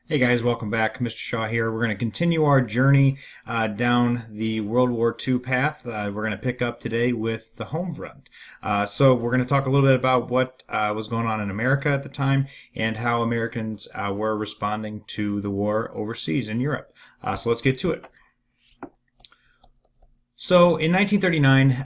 Hey guys, welcome back. Mr. Shaw here. We're going to continue our journey down the World War II path. We're going to pick up today with the home front. So we're going to talk a little bit about what was going on in America at the time and how Americans were responding to the war overseas in Europe. So let's get to it. So in 1939,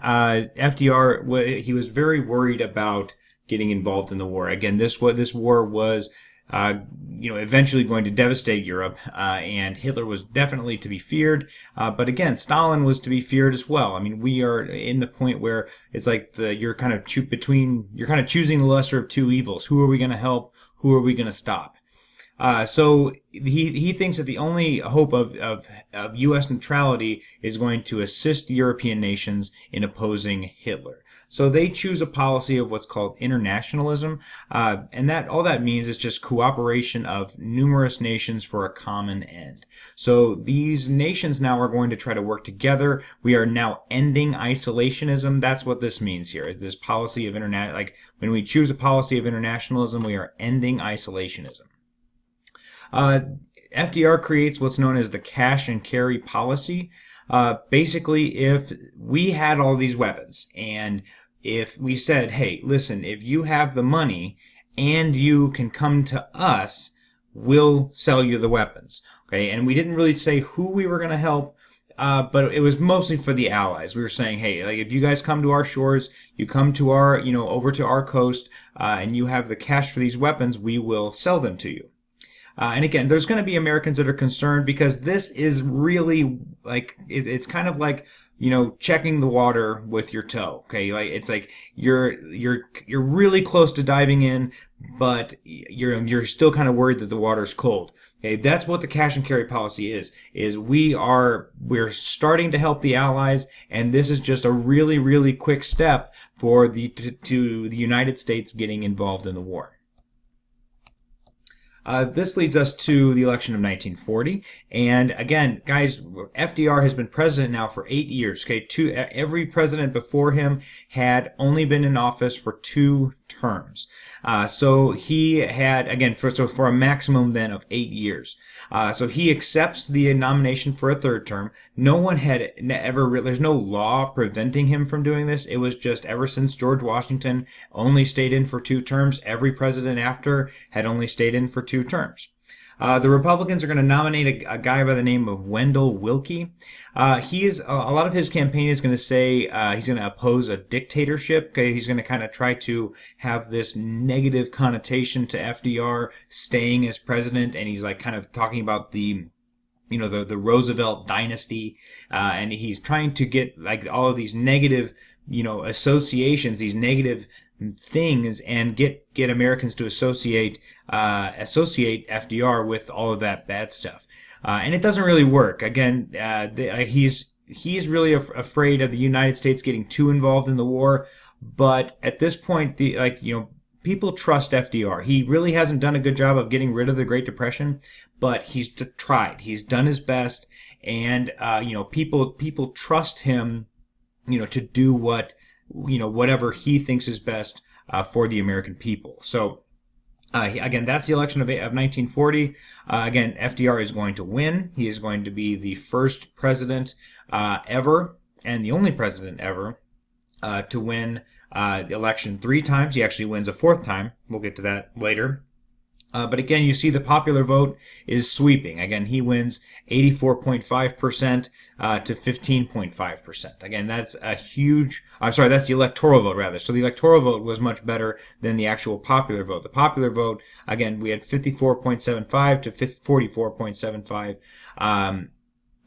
FDR he was very worried about getting involved in the war. Again, this war was eventually going to devastate Europe, and Hitler was definitely to be feared. But again, Stalin was to be feared as well. I mean, we are in the point where it's like you're kind of choosing the lesser of two evils. Who are we going to help? Who are we going to stop? So he thinks that the only hope of U.S. neutrality is going to assist European nations in opposing Hitler. So they choose a policy of what's called internationalism, and that all that means is just cooperation of numerous nations for a common end. So these nations now are going to try to work together. We are now ending isolationism. That's what this means here. Is this policy of when we choose a policy of internationalism, we are ending isolationism. FDR creates what's known as the cash and carry policy. Basically, if we had all these weapons and if we said, hey, listen, if you have the money and you can come to us, we'll sell you the weapons. Okay, and we didn't really say who we were going to help, but it was mostly for the Allies. We were saying, hey, like if you guys come to our shores, you come to our, over to our coast, and you have the cash for these weapons, we will sell them to you. And again, there's going to be Americans that are concerned because this is really like it's kind of like checking the water with your toe. Okay, like it's like you're really close to diving in, but you're still kind of worried that the water's cold. Okay, that's what the cash and carry policy is. We're starting to help the Allies, and this is just a really quick step for the United States getting involved in the war. This leads us to the election of 1940, and again, guys, FDR has been president now for 8 years. Okay, every president before him had only been in office for 2 terms. So he had for a maximum then of 8 years. So he accepts the nomination for a 3rd term. No one had there's no law preventing him from doing this. It was just ever since George Washington only stayed in for 2 terms, every president after had only stayed in for 2 terms. The Republicans are going to nominate a guy by the name of Wendell Willkie. A lot of his campaign is going to say he's going to oppose a dictatorship. Okay, he's going to kind of try to have this negative connotation to FDR staying as president, and he's like kind of talking about the Roosevelt dynasty, and he's trying to get like all of these negative associations, these negative things, and get Americans to associate FDR with all of that bad stuff, and it doesn't really work. Again, he's really afraid of the United States getting too involved in the war, but at this point, people trust FDR. He really hasn't done a good job of getting rid of the Great Depression, but he's tried. He's done his best, and people trust him, to do whatever he thinks is best for the American people. So again, that's the election of 1940. Again, FDR is going to win. He is going to be the first president ever and the only president ever to win the election 3 times. He actually wins a 4th time. We'll get to that later. But again, you see the popular vote is sweeping. Again, he wins 84.5% to 15.5%. Again, that's that's the electoral vote rather. So the electoral vote was much better than the actual popular vote. The popular vote, again, we had 54.75 to 44.75.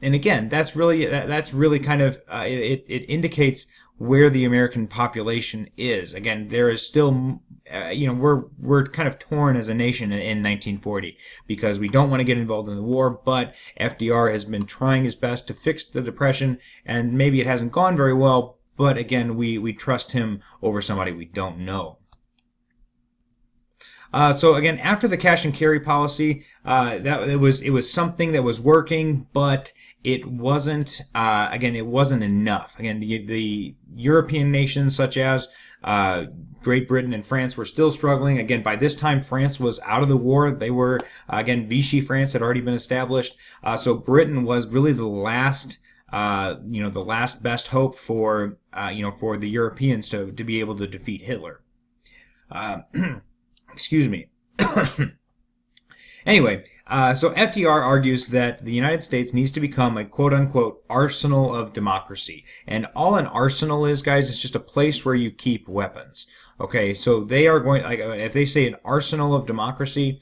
And again, that's really kind of, it indicates where the American population is. Again, there is still, we're kind of torn as a nation in 1940 because we don't want to get involved in the war, but FDR has been trying his best to fix the Depression, and maybe it hasn't gone very well, but again, we trust him over somebody we don't know. So again, after the cash and carry policy, it was something that was working, but it wasn't enough. Again, the European nations such as Great Britain and France were still struggling. Again, by this time, France was out of the war. They were, again, Vichy France had already been established. So Britain was really the last, the last best hope for, for the Europeans to be able to defeat Hitler. Excuse me. Anyway, so FDR argues that the United States needs to become a quote-unquote arsenal of democracy. And all an arsenal is, guys, is just a place where you keep weapons. Okay, so they are going, like, if they say an arsenal of democracy,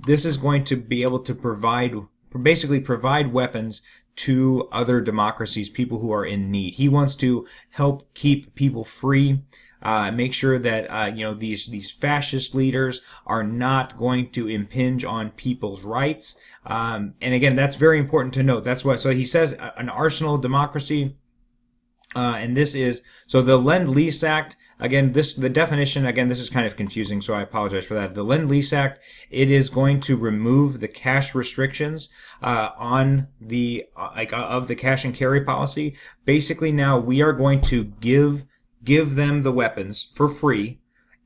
this is going to be able to basically provide weapons to other democracies, people who are in need. He wants to help keep people free. Make sure that these fascist leaders are not going to impinge on people's rights. And again, that's very important to note. That's why. So he says an arsenal of democracy, and this is so the Lend-Lease Act. Again, the definition. Again, this is kind of confusing, so I apologize for that. The Lend-Lease Act. It is going to remove the cash restrictions on the of the cash and carry policy. Basically, now we are going to give them the weapons for free,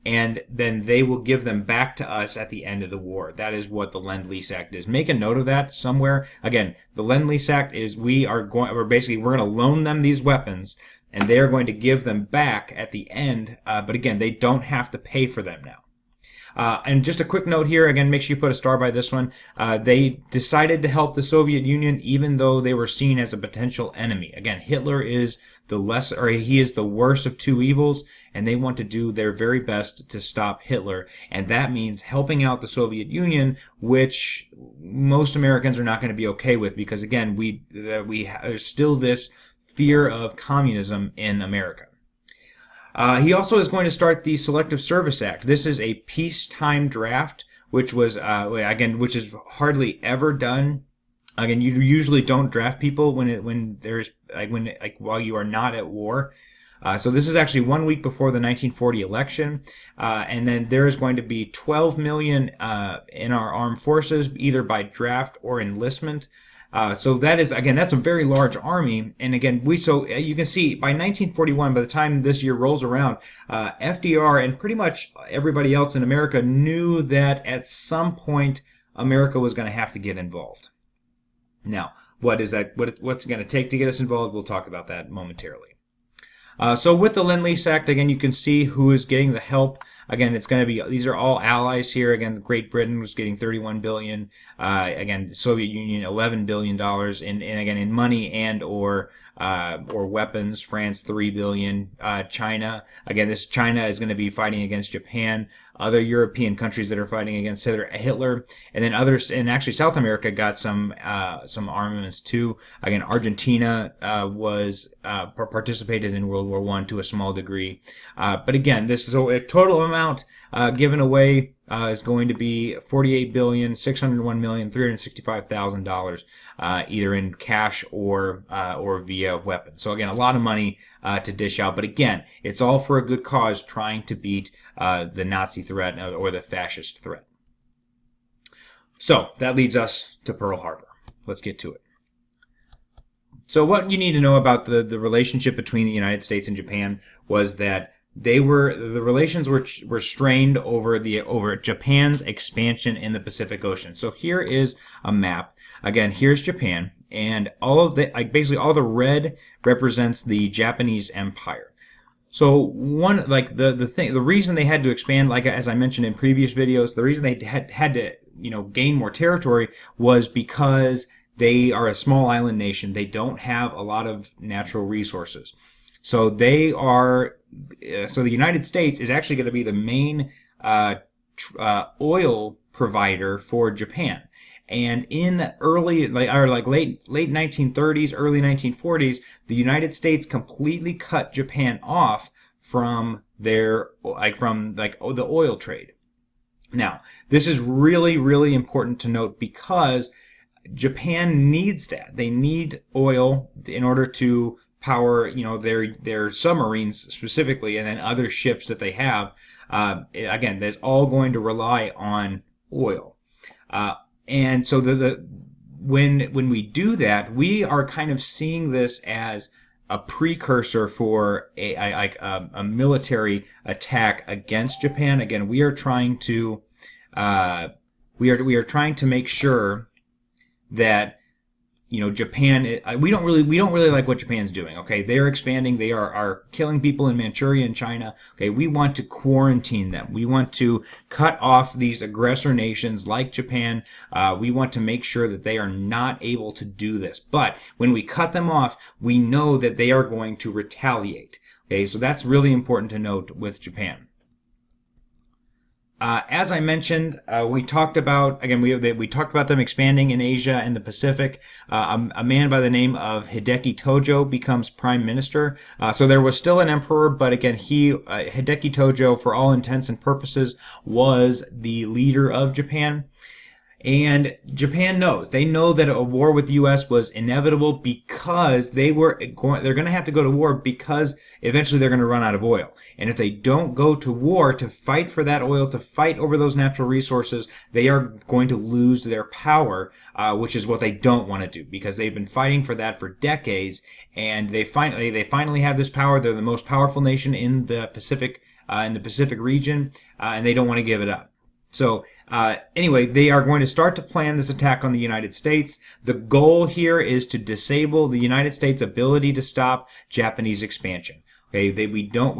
and then they will give them back to us at the end of the war. That is what the Lend-Lease Act is. Make a note of that somewhere. Again, the Lend-Lease Act is we're going to loan them these weapons, and they are going to give them back at the end. But again, they don't have to pay for them now. And just a quick note here, again, make sure you put a star by this one. They decided to help the Soviet Union even though they were seen as a potential enemy. Again, Hitler is he is the worst of two evils, and they want to do their very best to stop Hitler. And that means helping out the Soviet Union, which most Americans are not going to be okay with because, again, there's still this fear of communism in America. He also is going to start the Selective Service Act. This is a peacetime draft, which is hardly ever done. Again, you usually don't draft people while you are not at war. So this is actually 1 week before the 1940 election, and then there is going to be 12 million in our armed forces, either by draft or enlistment. So that's a very large army. And again, you can see by 1941, by the time this year rolls around, FDR and pretty much everybody else in America knew that at some point America was going to have to get involved. Now, what's it going to take to get us involved? We'll talk about that momentarily. So with the Lend-Lease Act, again, you can see who is getting the help. Again, it's going to be, these are all allies here. Again, Great Britain was getting $31 billion. Again, the Soviet Union, $11 billion in money and or weapons. France, $3 billion. China, again, China is going to be fighting against Japan. Other European countries that are fighting against Hitler, and then others, and actually South America got some armaments too. Again, Argentina participated in World War I to a small degree, but again, this is a total amount given away is going to be $48,601,365,000, either in cash or via weapons. So again, a lot of money to dish out, but again, it's all for a good cause, trying to beat the Nazi threat or the fascist threat. So that leads us to Pearl Harbor. Let's get to it. So what you need to know about the relationship between the United States and Japan was that the relations were strained over Japan's expansion in the Pacific Ocean. So here is a map. Again, here's Japan, and basically all the red represents the Japanese Empire. So the reason they had to expand, like as I mentioned in previous videos, the reason they had to gain more territory was because they are a small island nation. They don't have a lot of natural resources. So the United States is actually going to be the main oil provider for Japan. And in late 1930s, early 1940s, the United States completely cut Japan off from the oil trade. Now, this is really, really important to note because Japan needs that. They need oil in order to power, their submarines specifically, and then other ships that they have. Again, that's all going to rely on oil. And so when we do that, we are kind of seeing this as a precursor for a military attack against Japan. Again, we are trying to we are trying to make sure that Japan. We don't really like what Japan's doing. Okay, they're expanding. They are killing people in Manchuria and China. Okay, we want to quarantine them. We want to cut off these aggressor nations like Japan. We want to make sure that they are not able to do this. But when we cut them off, we know that they are going to retaliate. Okay, so that's really important to note with Japan. As I mentioned, we talked about we talked about them expanding in Asia and the Pacific. A man by the name of Hideki Tojo becomes prime minister. So there was still an emperor, but again, Hideki Tojo, for all intents and purposes, was the leader of Japan. And Japan knows. They know that a war with the U.S. was inevitable because they're going to have to go to war because eventually they're going to run out of oil. And if they don't go to war to fight for that oil, to fight over those natural resources, they are going to lose their power, which is what they don't want to do because they've been fighting for that for decades. And they finally have this power. They're the most powerful nation in the Pacific region, and they don't want to give it up. So anyway, they are going to start to plan this attack on the United States. The goal here is to disable the United States' ability to stop Japanese expansion. Okay, they don't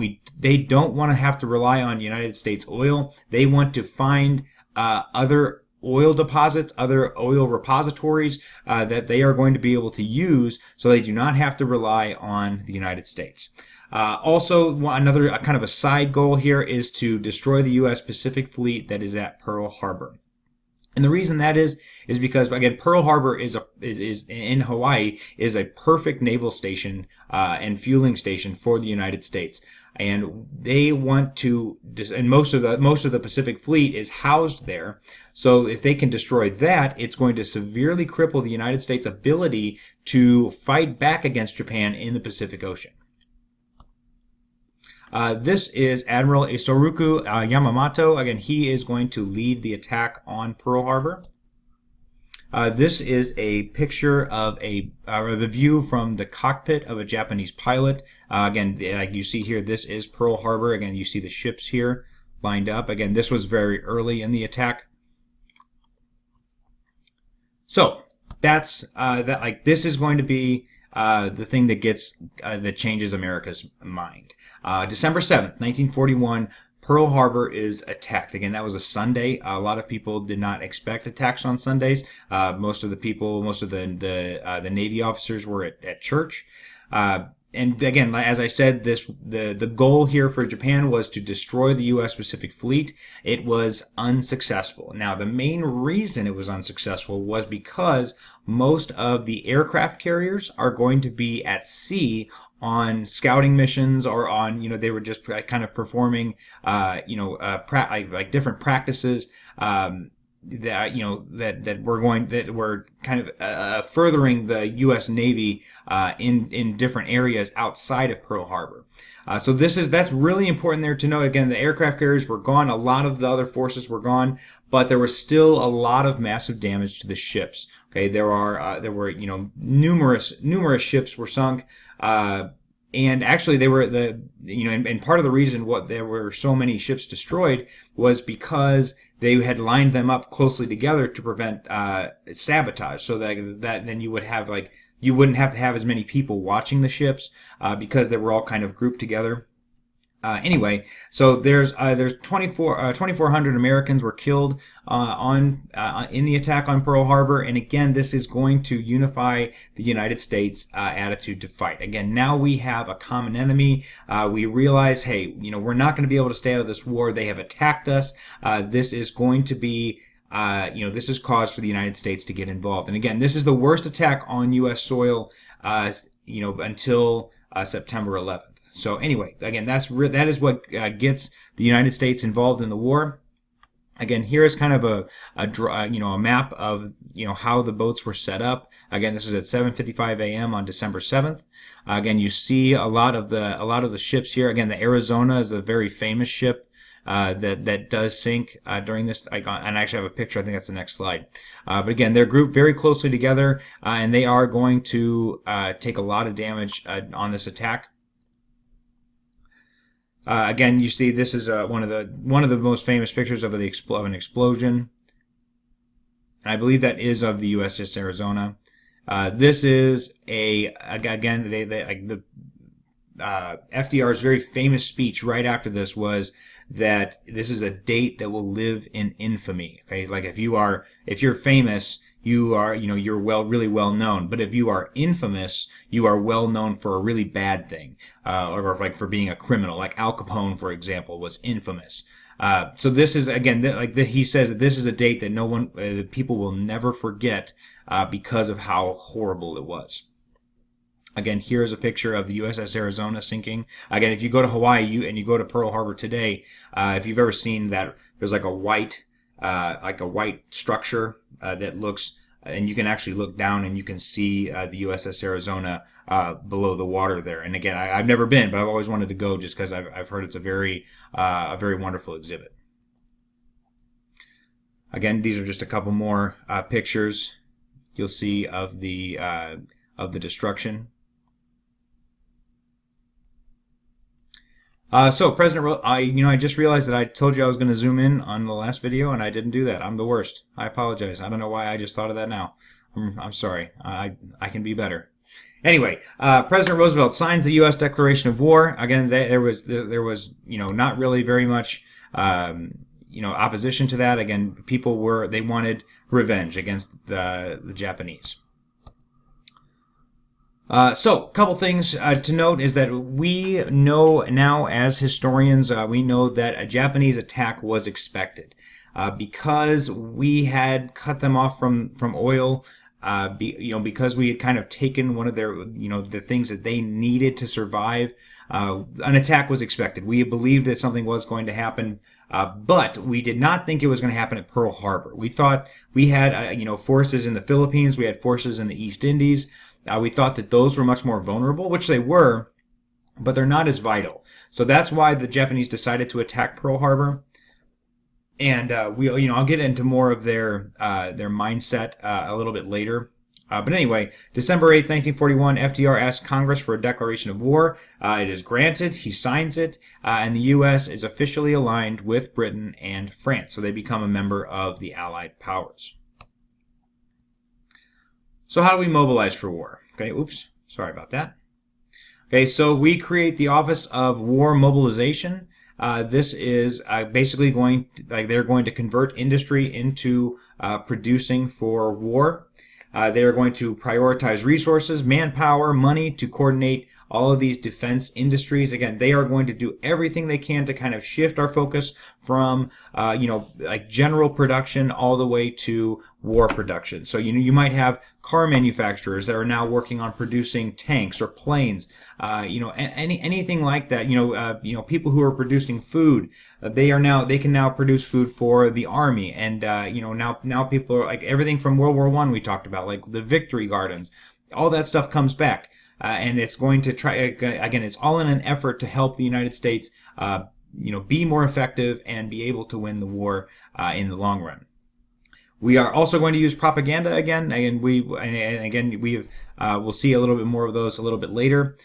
want to have to rely on United States oil. They want to find other oil deposits, other oil repositories that they are going to be able to use, so they do not have to rely on the United States. Also, another kind of a side goal here is to destroy the U.S. Pacific Fleet that is at Pearl Harbor. And the reason that is because, again, Pearl Harbor is in Hawaii is a perfect naval station and fueling station for the United States. And they want to, and most of the Pacific Fleet is housed there. So if they can destroy that, it's going to severely cripple the United States' ability to fight back against Japan in the Pacific Ocean. This is Admiral Isoroku Yamamoto. Again, he is going to lead the attack on Pearl Harbor. This is a picture of the view from the cockpit of a Japanese pilot. Again, like you see here, this is Pearl Harbor. Again, you see the ships here lined up. Again, this was very early in the attack. So that's this is going to be the thing that changes America's mind. December 7th, 1941, Pearl Harbor is attacked. Again, that was a Sunday. A lot of people did not expect attacks on Sundays. Most of the Navy officers were at church. And again, as I said, the goal here for Japan was to destroy the U.S. Pacific Fleet. It was unsuccessful. Now, the main reason it was unsuccessful was because most of the aircraft carriers are going to be at sea on scouting missions or on, they were just kind of performing, different practices, that we're kind of furthering the U.S. Navy in different areas outside of Pearl Harbor. So that's really important there to know. Again, the aircraft carriers were gone. A lot of the other forces were gone, but there was still a lot of massive damage to the ships. Okay, there were numerous ships were sunk. And actually, they were and part of the reason there were so many ships destroyed was because they had lined them up closely together to prevent sabotage. So that then you wouldn't have to have as many people watching the ships because they were all kind of grouped together. Anyway, so there's 2,400 Americans were killed in the attack on Pearl Harbor, and again, this is going to unify the United States' attitude to fight. Again, now we have a common enemy. We realize, hey, we're not going to be able to stay out of this war. They have attacked us. This is going to be this is cause for the United States to get involved. And again, this is the worst attack on U.S. soil, until September 11th. So anyway, again, that is what gets the United States involved in the war. Again, here is kind of a map of how the boats were set up. Again, this is at 7:55 a.m. on December 7th. Again, you see a lot of the ships here. Again, the Arizona is a very famous ship. that does sink during this. And I actually have a picture. I think that's the next slide. But again, they're grouped very closely together, and they are going to take a lot of damage on this attack. Again, you see this is one of the most famous pictures of an explosion. And I believe that is of the USS Arizona. This is FDR's very famous speech right after this was that this is a date that will live in infamy. Okay, like if you're famous, you're really well known. But if you are infamous, you are well known for a really bad thing, or like for being a criminal. Like Al Capone, for example, was infamous. So this is again, he says that this is a date that that people will never forget because of how horrible it was. Again, here is a picture of the USS Arizona sinking. Again, if you go to Hawaii and you go to Pearl Harbor today, if you've ever seen that, there's like a white structure that looks, and you can actually look down and you can see the USS Arizona below the water there. And again, I've never been, but I've always wanted to go just because I've heard it's a very wonderful exhibit. Again, these are just a couple more pictures you'll see of the destruction. So President, I just realized that I told you I was going to zoom in on the last video, and I didn't do that. I'm the worst. I apologize. I don't know why I just thought of that now. I'm sorry. I can be better. Anyway, President Roosevelt signs the U.S. Declaration of War. Again, there was not really very much opposition to that. Again, they wanted revenge against the Japanese. So, a couple things to note is that we know now as historians, we know that a Japanese attack was expected. Because we had cut them off from oil, because we had kind of taken one of their, the things that they needed to survive, an attack was expected. We believed that something was going to happen, but we did not think it was going to happen at Pearl Harbor. We thought we had, forces in the Philippines, we had forces in the East Indies. We thought that those were much more vulnerable, which they were, but they're not as vital. So that's why the Japanese decided to attack Pearl Harbor. And I'll get into more of their mindset a little bit later. But anyway, December 8th, 1941, FDR asked Congress for a declaration of war. It is granted. He signs it, and the U.S. is officially aligned with Britain and France. So they become a member of the Allied powers. So how do we mobilize for war? Okay, oops, sorry about that. Okay, so we create the Office of War Mobilization. This is basically they're going to convert industry into producing for war. They are going to prioritize resources, manpower, money to coordinate all of these defense industries. Again, they are going to do everything they can to kind of shift our focus from, general production all the way to war production. So, you might have car manufacturers that are now working on producing tanks or planes, anything like that. People who are producing food, they can now produce food for the army. And, now people are like everything from World War I we talked about, like the Victory Gardens, all that stuff comes back. And it's going to try, again, it's all in an effort to help the United States, be more effective and be able to win the war in the long run. We are also going to use propaganda again, and we'll see a little bit more of those a little bit later.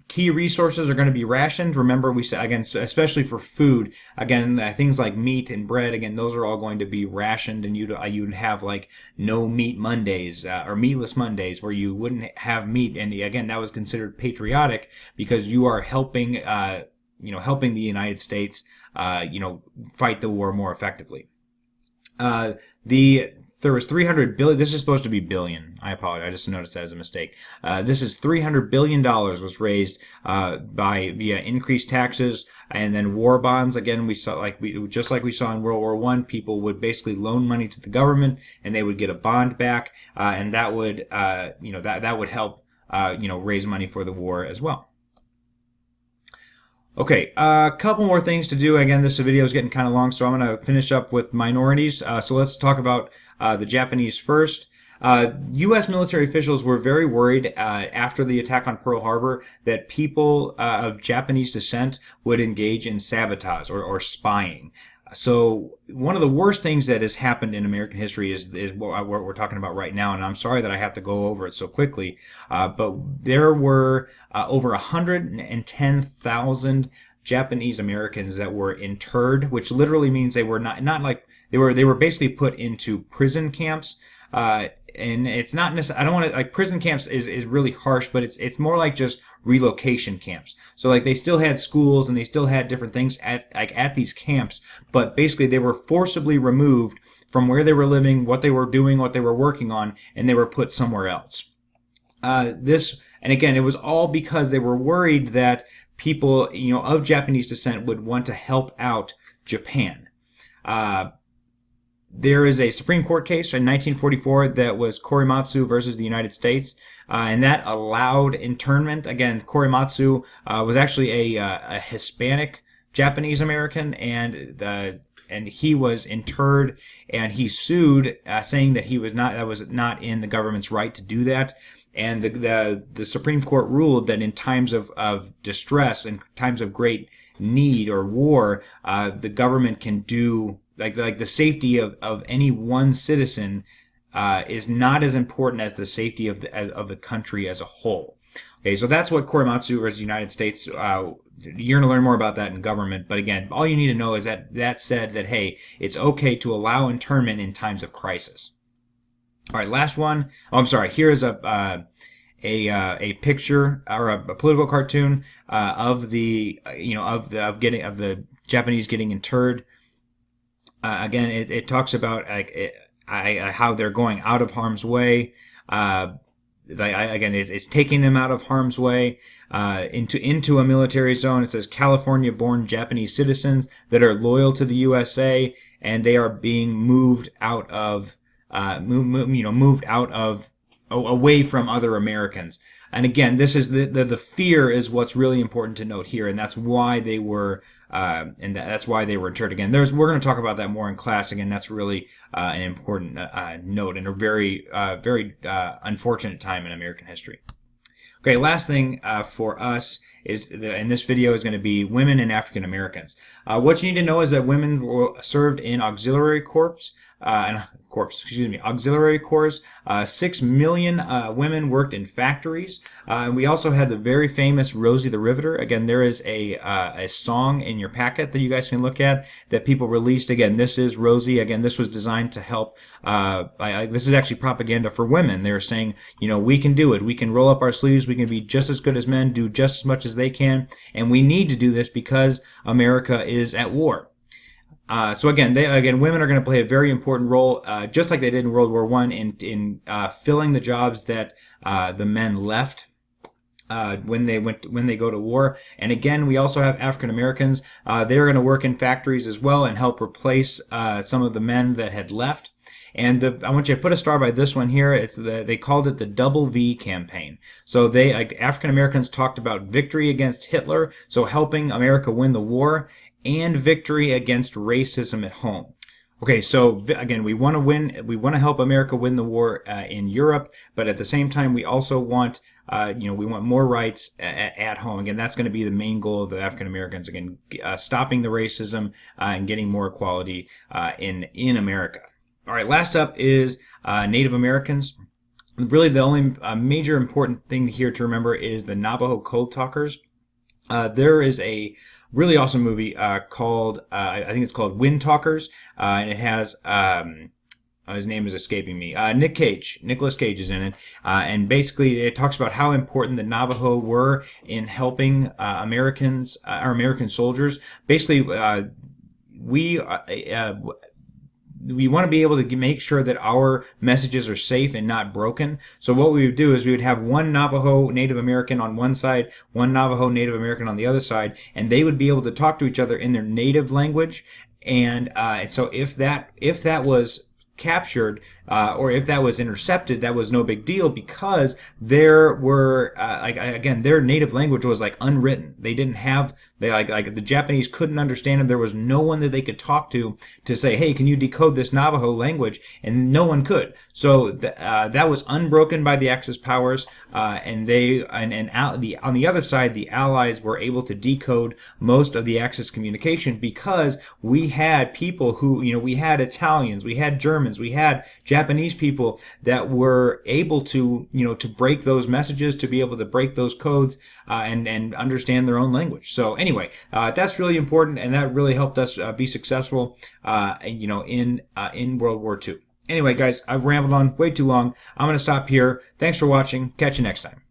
Key resources are going to be rationed. Remember, we said, again, especially for food, again, things like meat and bread, again, those are all going to be rationed, and you'd have like no meat Mondays, or meatless Mondays, where you wouldn't have meat. And again, that was considered patriotic because you are helping the United States, fight the war more effectively. There was 300 billion. This is supposed to be billion. I apologize. I just noticed that as a mistake. This is $300 billion was raised via increased taxes and then war bonds. Again, we saw just like we saw in World War I, people would basically loan money to the government and they would get a bond back, and that would that would help raise money for the war as well. Okay, a couple more things to do. Again, this video is getting kind of long, so I'm going to finish up with minorities. So let's talk about the Japanese first. U.S. military officials were very worried after the attack on Pearl Harbor that people of Japanese descent would engage in sabotage or spying. So one of the worst things that has happened in American history is what we're talking about right now, and I'm sorry that I have to go over it so quickly, but there were over 110,000 Japanese Americans that were interred, which literally means they were not like they were basically put into prison camps. And it's not necessarily, I don't want to, like, prison camps is really harsh, but it's more like just relocation camps. So like they still had schools and they still had different things at these camps, but basically they were forcibly removed from where they were living, what they were doing, what they were working on, and they were put somewhere else. And again, it was all because they were worried that people, of Japanese descent would want to help out Japan. There is a Supreme Court case in 1944 that was Korematsu versus the United States, and that allowed internment. Again, Korematsu was actually a Hispanic Japanese American, and he was interred, and he sued, saying that that was not in the government's right to do that. And the Supreme Court ruled that in times of distress, in times of great need or war, the government can do. Like the safety of any one citizen is not as important as the safety of the country as a whole. Okay, so that's what Korematsu versus the United States. You're going to learn more about that in government, but again, all you need to know is that said that, hey, it's okay to allow internment in times of crisis. All right, last one. Oh, I'm sorry. Here is a picture or a political cartoon of the Japanese getting interred. Again, it talks about how they're going out of harm's way. Again, it's taking them out of harm's way into a military zone. It says California-born Japanese citizens that are loyal to the USA, and they are being moved out of away from other Americans. And again, this is the fear is what's really important to note here, and that's why they were that's why they were interred. Again, we're going to talk about that more in class. Again, that's really an important note and a very unfortunate time in American history. Okay, last thing for us is in this video is going to be women and African Americans. What you need to know is that women served in auxiliary corps. Auxiliary corps. 6 million women worked in factories. And we also had the very famous Rosie the Riveter. Again, there is a song in your packet that you guys can look at that people released. Again, this is Rosie. Again, this was designed to help. This is actually propaganda for women. They were saying, we can do it. We can roll up our sleeves. We can be just as good as men, do just as much as they can. And we need to do this because America is at war. So again, women are going to play a very important role, just like they did in World War I, in filling the jobs that the men left when they go to war. And again, we also have African Americans. They're going to work in factories as well and help replace some of the men that had left. And I want you to put a star by this one here. They called it the Double V campaign. So African Americans talked about victory against Hitler, so helping America win the war, and victory against racism at home. Okay, so again, we want to help America win the war in Europe, but at the same time, we also want, we want more rights at home. Again, that's going to be the main goal of the African Americans. Again, stopping the racism and getting more equality in America. All right, last up is Native Americans. Really, the only major important thing here to remember is the Navajo Code Talkers. There is a really awesome movie called, I think it's called Wind Talkers, and it has, his name is escaping me, Nicolas Cage is in it, and basically it talks about how important the Navajo were in helping American soldiers. Basically, we want to be able to make sure that our messages are safe and not broken. So what we would do is we would have one Navajo Native American on one side, one Navajo Native American on the other side, and they would be able to talk to each other in their native language. And so if that was captured, or if that was intercepted, that was no big deal because there were again, their native language was like unwritten. They didn't have they like the Japanese couldn't understand them. There was no one that they could talk to say, hey, can you decode this Navajo language? And no one could. So that was unbroken by the Axis powers, and they on the other side, the Allies were able to decode most of the Axis communication because we had people who, we had Italians, we had Germans, we had Japanese people that were able to, to break those messages, to be able to break those codes, and understand their own language. So anyway, that's really important, and that really helped us be successful, in World War II. Anyway, guys, I've rambled on way too long. I'm going to stop here. Thanks for watching. Catch you next time.